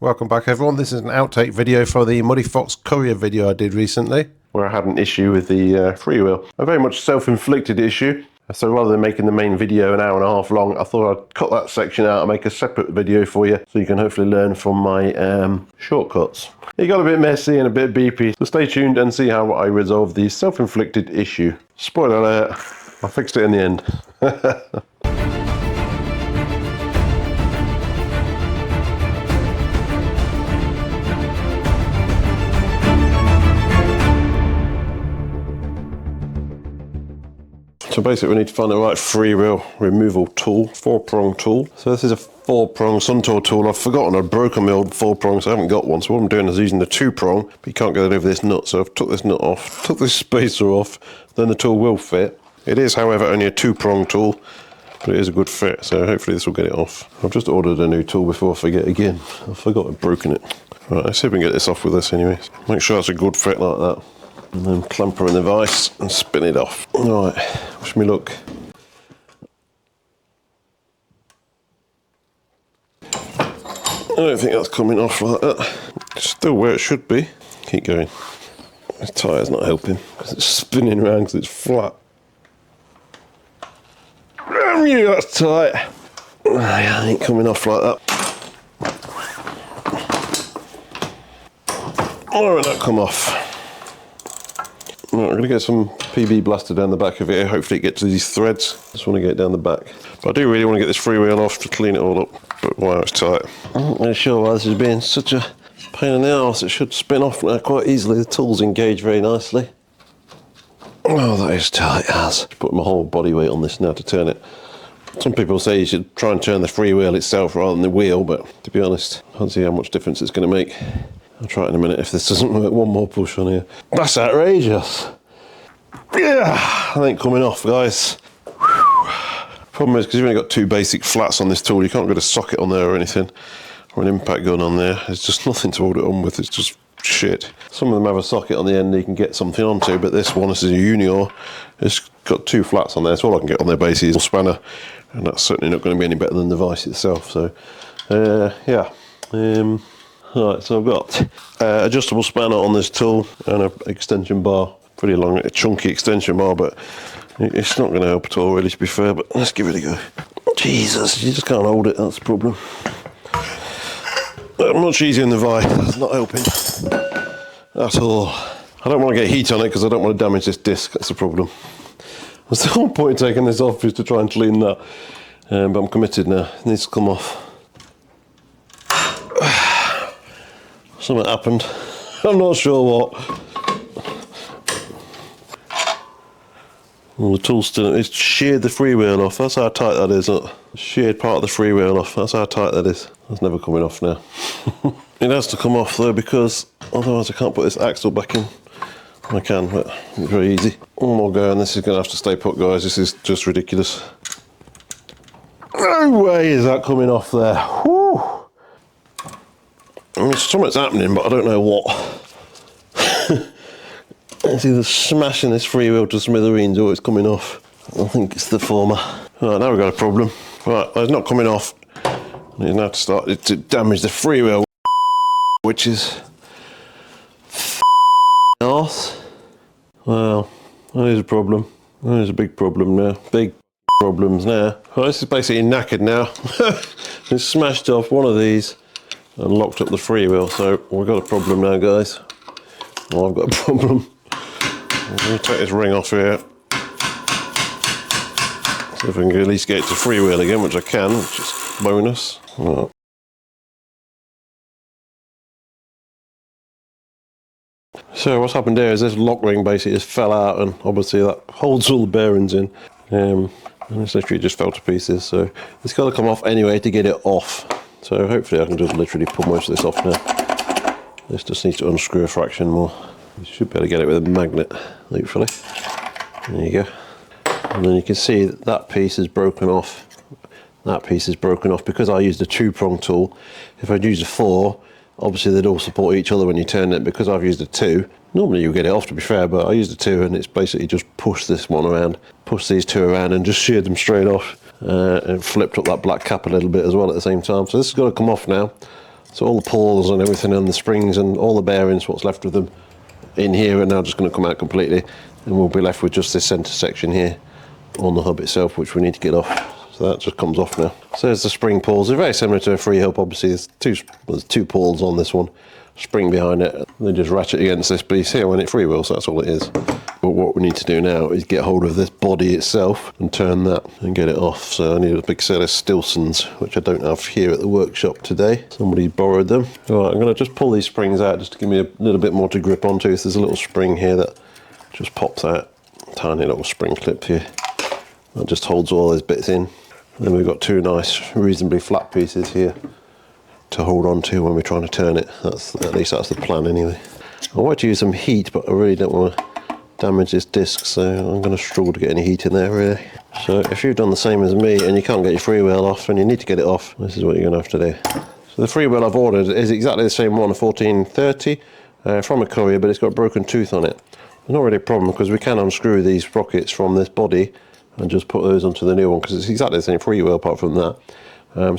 Welcome back everyone, this is an outtake video for the Muddy Fox Courier video I did recently, where I had an issue with the Freewheel. A very much self-inflicted issue, so rather than making the main video an hour and a half long, I thought I'd cut that section out and make a separate video for you, so you can hopefully learn from my shortcuts. It got a bit messy and a bit beepy, so stay tuned and see how I resolve the self-inflicted issue. Spoiler alert, I fixed it in the end. So basically we need to find the right freewheel removal tool, 4-prong tool. So this is a 4-prong Suntour tool. I've forgotten I'd broken my old 4-prong, so I haven't got one. So what I'm doing is using the 2-prong, but you can't get it over this nut. So I've took this nut off, took this spacer off, then the tool will fit. It is, however, only a 2-prong tool, but it is a good fit, so hopefully this will get it off. I've just ordered a new tool before I forget again. I forgot I'd broken it. Right, let's see if we can get this off with this anyway. Make sure it's a good fit like that. And then clamp her in the vise and spin it off. Right, wish me luck. I don't think that's coming off like that. It's still where it should be. Keep going. The tyre's not helping because it's spinning around because it's flat. Damn you, that's tight. Yeah, it ain't coming off like that. Why won't that come off? Right, we're going to get some PB blaster down the back of it. Hopefully it gets to these threads. Just want to get it down the back. But I do really want to get this freewheel off to clean it all up. But wow, it's tight. I'm not really sure why this is being such a pain in the arse. It should spin off now quite easily. The tool's engaged very nicely. Oh, that is tight as. Put my whole body weight on this now to turn it. Some people say you should try and turn the freewheel itself rather than the wheel, but to be honest, I can't see how much difference it's going to make. I'll try it in a minute if this doesn't work. One more push on here. That's outrageous. Yeah, that ain't coming off, guys. Whew. Problem is, because you've only got 2 basic flats on this tool, you can't get a socket on there or anything, or an impact gun on there. There's just nothing to hold it on with. It's just shit. Some of them have a socket on the end that you can get something onto, but this one, this is a Junior, it's got 2 flats on there, so all I can get on there basically is a spanner, and that's certainly not going to be any better than the vise itself. So, yeah. Right, so I've got adjustable spanner on this tool and an extension bar, pretty long, a chunky extension bar, but it's not going to help at all really, to be fair, but let's give it a go. Jesus, you just can't hold it, that's the problem. Much easier in the vise, that's not helping at all. I don't want to get heat on it because I don't want to damage this disc, that's the problem. That's the whole point of taking this off, is to try and clean that, but I'm committed now, it needs to come off. Something happened. I'm not sure what. Well, the tool's still, it's sheared the freewheel off. That's how tight that is. Sheared part of the freewheel off. That's how tight that is. That's never coming off now. It has to come off though, because otherwise I can't put this axle back in. I can, but it's very easy. One more go and this is going to have to stay put, guys. This is just ridiculous. No way is that coming off there. Whew. I mean, something's happening, but I don't know what. It's either smashing this freewheel to smithereens or it's coming off. I think it's the former. Right, now we've got a problem. Right, it's not coming off. It's now to start to damage the freewheel, which is arse. Well, that is a problem. That is a big problem now. Big problems now. Well, this is basically knackered now. It's smashed off one of these and locked up the freewheel, so we've got a problem now, guys. Well, I've got a problem. I'm going to take this ring off here. See if I can at least get it to freewheel again, which I can, which is bonus. Right. So what's happened here is this lock ring basically just fell out, and obviously that holds all the bearings in. And it's literally just fell to pieces, so it's got to come off anyway to get it off. So hopefully I can just literally pull most of this off now. This just needs to unscrew a fraction more. You should be able to get it with a magnet, hopefully. There you go. And then you can see that that piece is broken off. That piece is broken off because I used a 2-prong tool. If I'd used a 4, obviously they'd all support each other when you turn it. Because I've used a 2, normally you get it off, to be fair, but I used a 2 and it's basically just pushed this one around, pushed these 2 around and just sheared them straight off. And flipped up that black cap a little bit as well at the same time. So this has got to come off now. So all the pulls and everything on the springs and all the bearings, what's left of them in here, are now just going to come out completely, and we'll be left with just this centre section here on the hub itself, which we need to get off. So that just comes off now. So there's the spring pulls. They're very similar to a Freewheel. Obviously there's two pulls on this one, spring behind it. They just ratchet against this piece here when it freewheels, so that's all it is. But what we need to do now is get hold of this body itself and turn that and get it off. So I need a big set of Stillsons, which I don't have here at the workshop today. Somebody borrowed them. All right, I'm going to just pull these springs out just to give me a little bit more to grip onto. So there's a little spring here that just pops out, tiny little spring clip here. That just holds all those bits in. And then we've got two nice, reasonably flat pieces here to hold on to when we're trying to turn it. At least that's the plan anyway. I want to use some heat, but I really don't want to damage this disc, so I'm going to struggle to get any heat in there really. So if you've done the same as me and you can't get your Freewheel off and you need to get it off, this is what you're going to have to do. So the Freewheel I've ordered is exactly the same one, a 1430 from a courier, but it's got a broken tooth on it. It's not really a problem because we can unscrew these sprockets from this body and just put those onto the new one, because it's exactly the same Freewheel apart from that.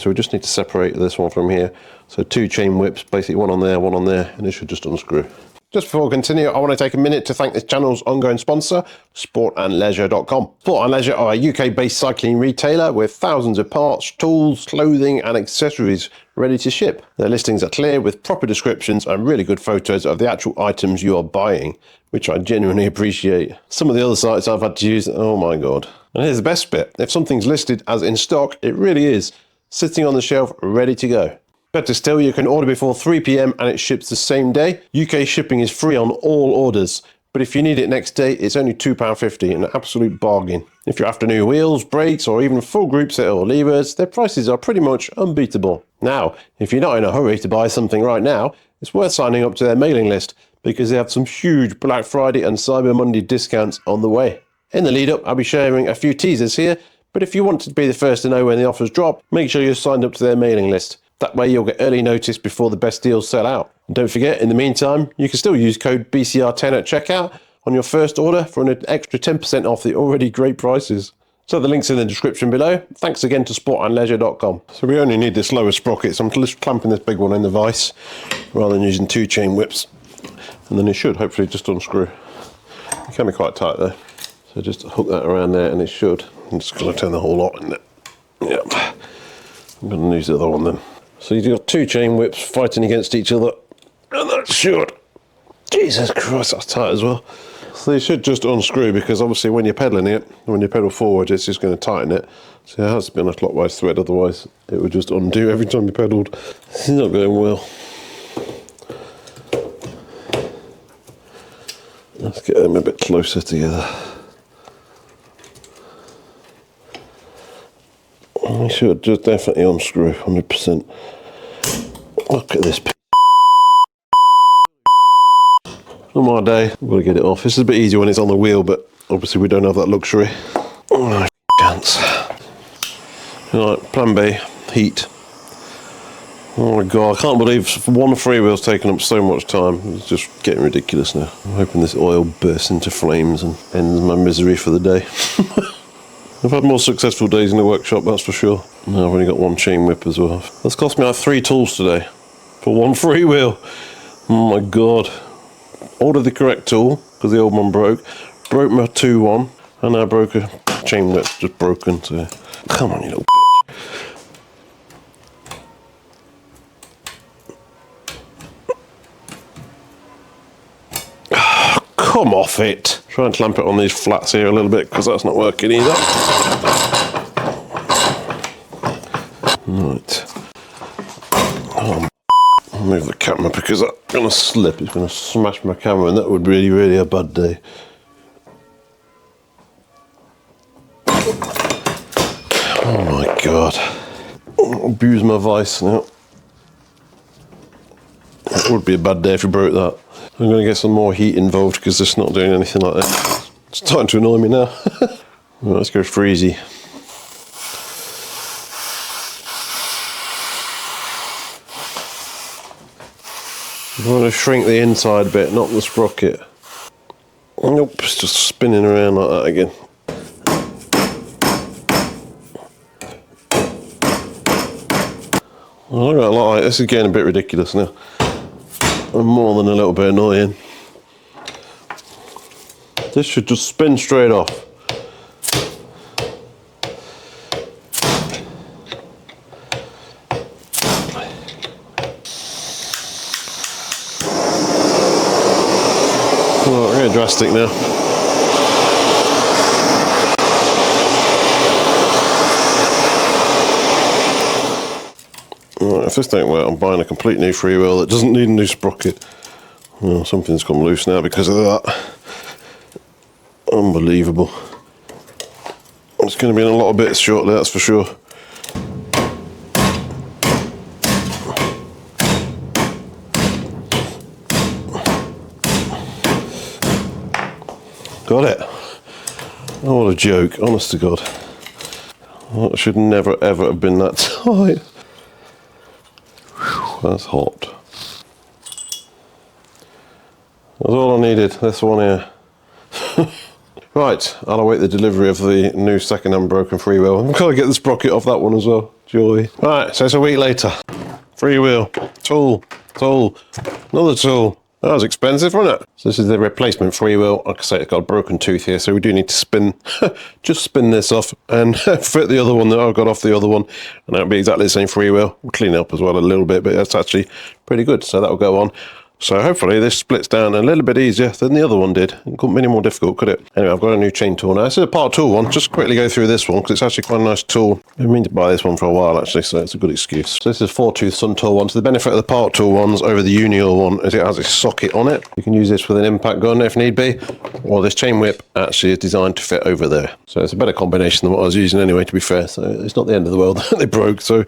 So we just need to separate this one from here. So two chain whips, basically one on there, and it should just unscrew. Just before we continue, I want to take a minute to thank this channel's ongoing sponsor, sportandleisure.com. Sport and Leisure are a UK-based cycling retailer with thousands of parts, tools, clothing and accessories ready to ship. Their listings are clear with proper descriptions and really good photos of the actual items you are buying, which I genuinely appreciate. Some of the other sites I've had to use, oh my god. And here's the best bit. If something's listed as in stock, it really is sitting on the shelf, ready to go. Better still, you can order before 3 PM and it ships the same day. UK shipping is free on all orders, but if you need it next day, it's only £2.50, an absolute bargain. If you're after new wheels, brakes, or even full group set or levers, their prices are pretty much unbeatable. Now, if you're not in a hurry to buy something right now, it's worth signing up to their mailing list, because they have some huge Black Friday and Cyber Monday discounts on the way. In the lead up, I'll be sharing a few teasers here, but if you want to be the first to know when the offers drop, make sure you're signed up to their mailing list. That way you'll get early notice before the best deals sell out. And don't forget, in the meantime, you can still use code BCR10 at checkout on your first order for an extra 10% off the already great prices. So the link's in the description below. Thanks again to sportandleisure.com. So we only need this lower sprocket, so I'm just clamping this big one in the vise rather than using two chain whips. And then it should hopefully just unscrew. It can be quite tight though. So just hook that around there and it should. I'm just going to turn the whole lot in it. Yep. I'm going to use the other one then. So you've got two chain whips fighting against each other, and that should, Jesus Christ, that's tight as well. So you should just unscrew, because obviously when you're pedaling it, when you pedal forward, it's just going to tighten it. So it has to be on a clockwise thread, otherwise it would just undo every time you pedaled. This is not going well. Let's get them a bit closer together. I should just definitely unscrew 100%. Look at this. On my day, I've got to get it off. This is a bit easier when it's on the wheel, but obviously we don't have that luxury. Oh, chance. Right, plan B, heat. Oh my god, I can't believe one Freewheel's taken up so much time. It's just getting ridiculous now. I'm hoping this oil bursts into flames and ends my misery for the day. I've had more successful days in the workshop, that's for sure. No, I've only got one chain whip as well. That's cost me like 3 tools today for one Freewheel. Oh my god. Ordered the correct tool because the old one broke my 2-1, and I broke a chain whip, just broken. So come on, you little bitch. Come off it. Try and clamp it on these flats here a little bit, because that's not working either. Right. Oh, I'll move the camera because that's going to slip. It's going to smash my camera, and that would be really a bad day. Oh my god. I'll abuse my vice now. It would be a bad day if you broke that. I'm going to get some more heat involved because it's not doing anything like that. It's starting to annoy me now. Right, let's go freezy. I want to shrink the inside bit, not the sprocket. Nope, it's just spinning around like that again. Oh, I got a lot. This is getting a bit ridiculous now. And more than a little bit annoying. This should just spin straight off. Oh, really drastic now. Right, if this don't work, I'm buying a complete new freewheel that doesn't need a new sprocket. Oh, something's come loose now because of that. Unbelievable. It's going to be in a lot of bits shortly, that's for sure. Got it. Oh, what a joke, honest to God. Oh, it should never ever have been that tight. Whew, that's hot. That's all I needed, this one here. Right, I'll await the delivery of the new second-hand broken freewheel. I've got to get the sprocket off that one as well. Joy. Right, so it's a week later. Freewheel, tool, another tool. That was expensive, wasn't it? So this is the replacement freewheel. Like I say, it's got a broken tooth here, so we do need to spin, just spin this off and fit the other one that I've got off the other one, and that'll be exactly the same freewheel. We'll clean it up as well a little bit, but that's actually pretty good, so that'll go on. So hopefully this splits down a little bit easier than the other one did. It couldn't be any more difficult, could it? Anyway, I've got a new chain tool now. This is a part tool one. Just quickly go through this one because it's actually quite a nice tool. I've been meaning to buy this one for a while actually, so it's a good excuse. So this is 4-tooth sun tool one. So the benefit of the part tool ones over the Unial one is it has a socket on it. You can use this with an impact gun if need be, or this chain whip actually is designed to fit over there. So it's a better combination than what I was using anyway, to be fair. So it's not the end of the world that they broke. So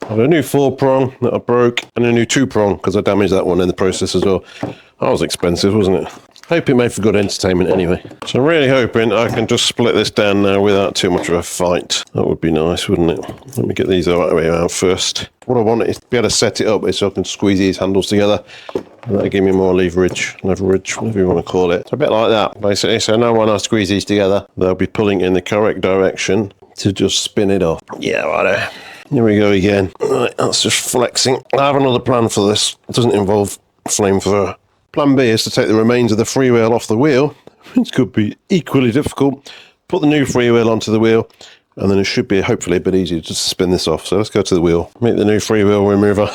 I've got a new 4-prong that I broke and a new 2-prong because I damaged that one in the process as well. That was expensive, wasn't it? Hope it made for good entertainment anyway. So I'm really hoping I can just split this down now without too much of a fight. That would be nice, wouldn't it? Let me get these the right way around first. What I want is to be able to set it up so I can squeeze these handles together. And that'll give me more leverage, whatever you want to call it. So a bit like that, basically. So now when I squeeze these together, they'll be pulling in the correct direction to just spin it off. Yeah, righto. Here we go again. Right, that's just flexing. I have another plan for this. It doesn't involve flamethrower. Plan B is to take the remains of the freewheel off the wheel, which could be equally difficult. Put the new freewheel onto the wheel, and then it should be hopefully a bit easier just to spin this off. So let's go to the wheel. Meet the new freewheel remover.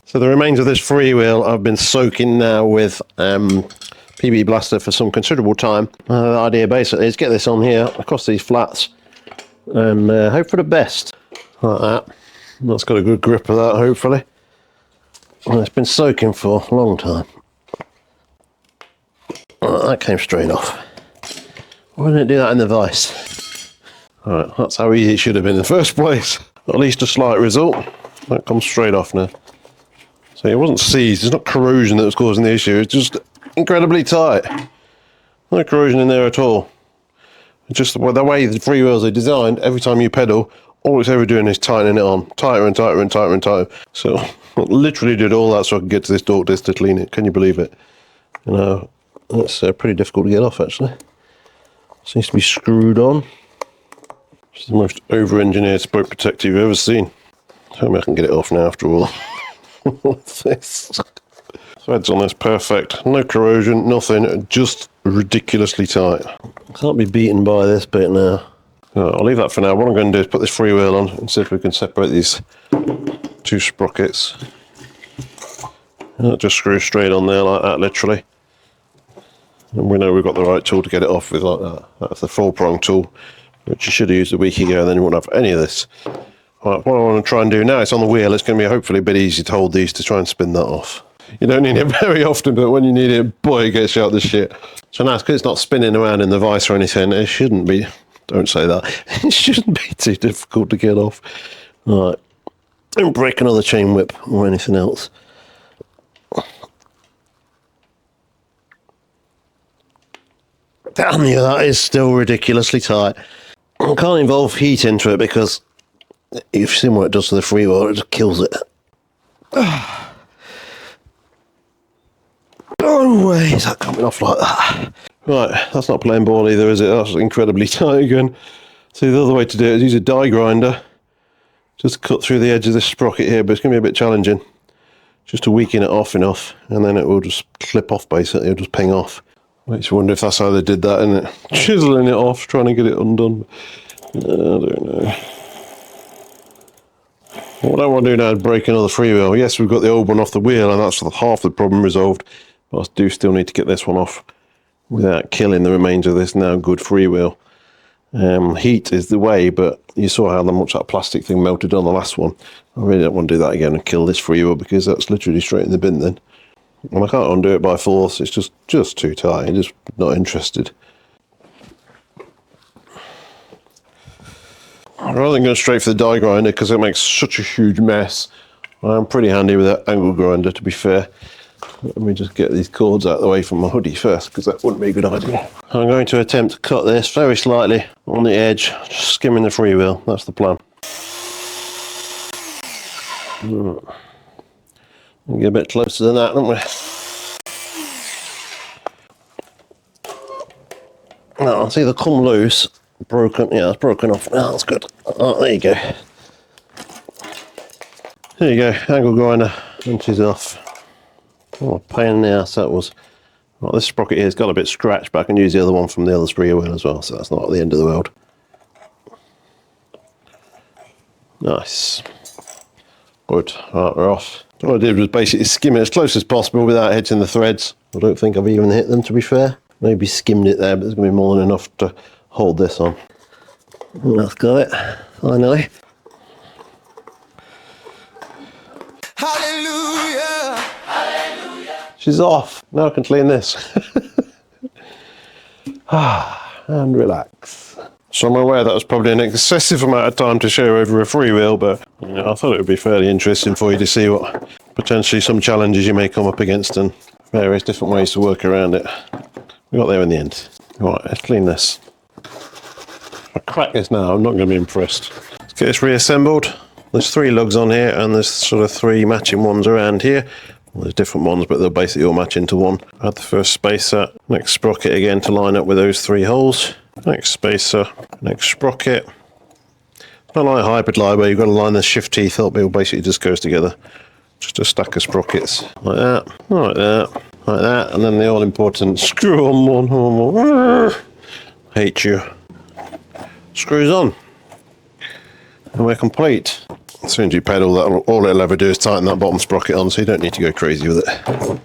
So the remains of this freewheel I've been soaking now with PB Blaster for some considerable time. The idea basically is get this on here across these flats and hope for the best. Like that. That's got a good grip of that, hopefully. Well, it's been soaking for a long time. Oh, that came straight off. Why didn't it do that in the vise? Alright, that's how easy it should have been in the first place. At least a slight result. That comes straight off now. So it wasn't seized, it's not corrosion that was causing the issue, it's just incredibly tight. No corrosion in there at all. It's just the way the freewheels are designed, every time you pedal, all it's ever doing is tightening it on. Tighter and tighter and tighter and tighter. So I literally did all that so I could get to this torque disc to clean it. Can you believe it? You know, that's pretty difficult to get off actually. Seems to be screwed on. It's the most over-engineered spoke protector you've ever seen. Tell me I can get it off now after all. What's this? Threads on this perfect. No corrosion, nothing. Just ridiculously tight. Can't be beaten by this bit now. I'll leave that for now. What I'm going to do is put this freewheel on and see if we can separate these two sprockets. And that just screws straight on there like that, literally. And we know we've got the right tool to get it off with like that. That's the 4-prong tool, which you should have used a week ago, and then you wouldn't have any of this. Right, what I want to try and do now, it's on the wheel, it's going to be hopefully a bit easy to hold these to try and spin that off. You don't need it very often, but when you need it, boy, it gets you out the shit. So now, because it's not spinning around in the vise or anything, it shouldn't be. Don't say that. It shouldn't be too difficult to get off. All right. Don't break another chain whip or anything else. Damn you, that is still ridiculously tight. I can't involve heat into it because if you've seen what it does to the freewheel, it just kills it. No way is that coming off like that. Right, that's not playing ball either, is it? That's incredibly tight again. See, the other way to do it is use a die grinder just cut through the edge of this sprocket here, but it's going to be a bit challenging. Just to weaken it off enough, and then it will just clip off basically, it'll just ping off. Makes you wonder if that's how they did that, isn't it? Chiseling it off, trying to get it undone. I don't know. What I want to do now is break another freewheel. Yes, we've got the old one off the wheel, and that's half the problem resolved. But I do still need to get this one off without killing the remains of this now good freewheel. Heat is the way, but you saw how much that plastic thing melted on the last one. I really don't want to do that again and kill this freewheel, because that's literally straight in the bin then. And I can't undo it by force, it's just too tight, I'm just not interested. Rather than going straight for the die grinder, because it makes such a huge mess, I'm pretty handy with that angle grinder, to be fair. Let me just get these cords out of the way from my hoodie first, because that wouldn't be a good idea. I'm going to attempt to cut this very slightly on the edge, just skimming the freewheel. That's the plan. We'll get a bit closer than that, don't we? Now, it's either come loose, broken. Yeah, it's broken off now. That's good. Oh, there you go. There you go. Angle grinder inches off. Oh, pain in the ass that was. Well, this sprocket here's got a bit scratched, but I can use the other one from the other Freewheel as well, so that's not the end of the world. Nice. Good. Right, we're off. What I did was basically skim it as close as possible without hitting the threads. I don't think I've even hit them, to be fair. Maybe skimmed it there, but there's going to be more than enough to hold this on. That's got it, finally. Hallelujah! Hallelujah! She's off. Now I can clean this. And relax. So I'm aware that was probably an excessive amount of time to show over a freewheel, but you know, I thought it would be fairly interesting for you to see what potentially some challenges you may come up against and various different ways to work around it. We got there in the end. Right, let's clean this. If I crack this now, I'm not going to be impressed. Let's get this reassembled. There's 3 lugs on here, and there's sort of 3 matching ones around here. Well, there's different ones, but they'll basically all match into one. Add the first spacer, next sprocket again to line up with those 3 holes. Next spacer, next sprocket. Not like hybrid lie where you've got to line the shift teeth up, it all basically just goes together. Just a stack of sprockets, like that, like that, like that, and then the all-important screw on one. Hate you. Screws on. And we're complete. As soon as you pedal that, all it'll ever do is tighten that bottom sprocket on, so you don't need to go crazy with it.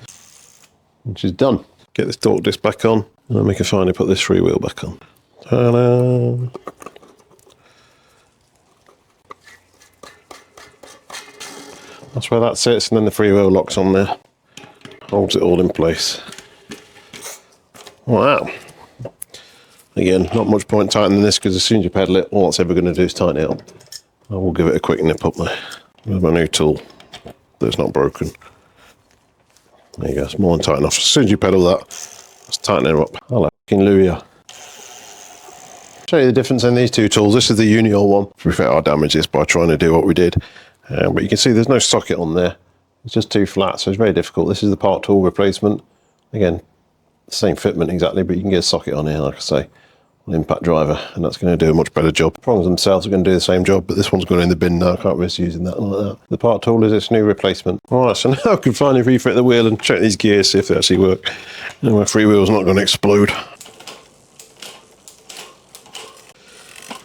Which is done. Get this torque disc back on, and then we can finally put this freewheel back on. Ta-da! That's where that sits, and then the freewheel locks on there. Holds it all in place. Wow. Again, not much point tightening this, because as soon as you pedal it, all it's ever going to do is tighten it up. I will give it a quick nip up there with my new tool that's not broken. There you go, it's more than tight enough. As soon as you pedal that, let's tighten it up. Hallelujah. Show you the difference in these 2 tools. This is the Uniol one. To be fair, I damaged this by trying to do what we did. But you can see there's no socket on there. It's just 2 flats, so it's very difficult. This is the part tool replacement. Again, same fitment exactly, but you can get a socket on here, like I say. Impact driver, and that's going to do a much better job. The prongs themselves are going to do the same job, but this one's going in the bin now. I can't risk using that like that. The part tool is its new replacement. Alright, so now I can finally refit the wheel and check these gears, see if they actually work. And my freewheel's not going to explode.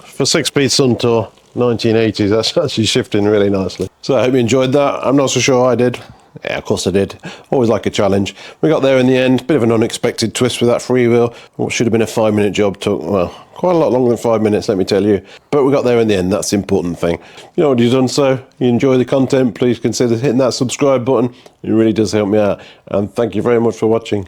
For 6-speed Suntour 1980s, that's actually shifting really nicely. So I hope you enjoyed that. I'm not so sure I did. Yeah, of course I did. Always like a challenge. We got there in the end. Bit of an unexpected twist with that freewheel. What should have been a 5-minute job took, well, quite a lot longer than 5 minutes, let me tell you. But we got there in the end. That's the important thing. You know what, you've done so. You enjoy the content, please consider hitting that subscribe button. It really does help me out. And thank you very much for watching.